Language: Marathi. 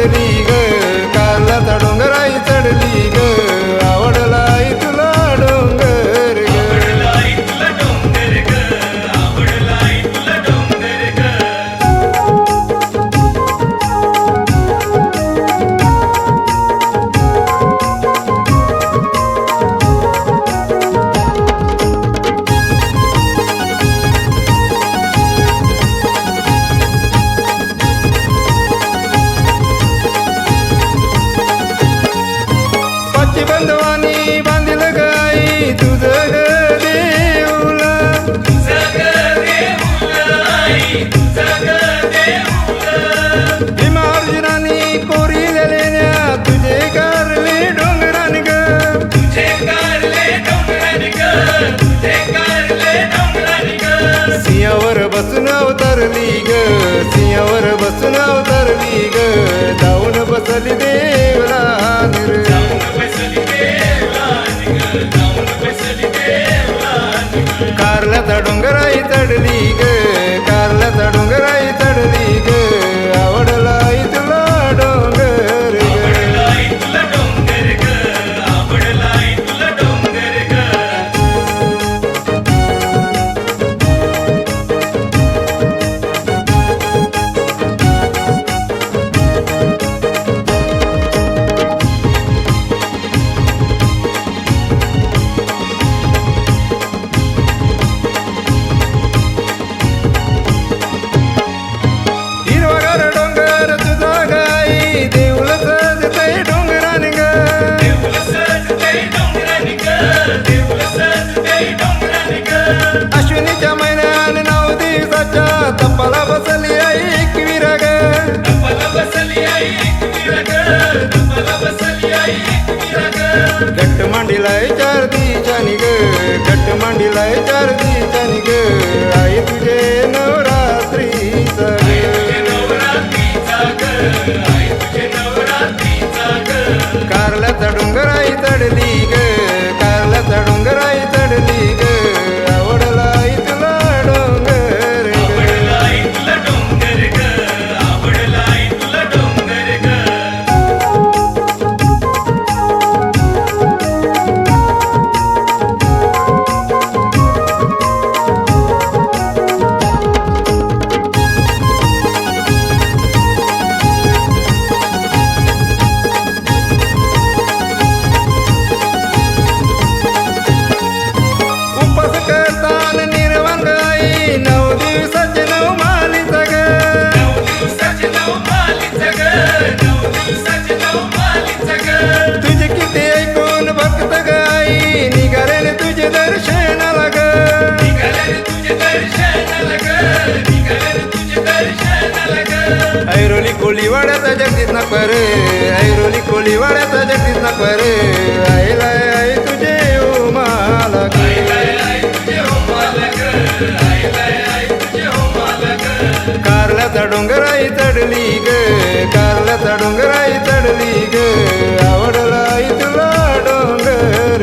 चढली ग कारल्याचा डोंगराई चढली ग आवडलाई तुला डोंगर ग बंधवानी बांधिल गाई तुझं ग देऊला भीमा अर्जुनानी कोरिलेल्या तुझे कारले डोंगरान ग सिंहावर बसून अवतरली ग सिंहावर बसून अवतरली ग जाऊन बसली देवला कारल्याचा डोंगराई चढली ग कारल्याचा डोंगराई चढली ग आवडलाई तुला डोंगर अश्विनीच्या महिन्यान 9 दिवसाच्या तपाला बसली ऐक विराग घट्ट मांडीलाय 4 दिवसांनी ग घट्ट मांडीलाय 4 दिवसांनी ग आई तुझे नवरात्रीचा कारल्याचा डोंगराई चढली ग कारल्याचा डोंगराई चढली ग आवडलाई तुला डोंगर तुझे किती ऐकून भक्त गाई निघाले तुझे दर्शनाला ग ऐरोली कोळीवाड्याचा जगदीत ना पर ऐरोली कोळीवाड्याचा जगदीत ना पर आईला आई तुझे उमाला कारल्याचा डोंगराई चढली ग कारल्याचा डोंगराई चढली ग आवडलाई तुला डोंगर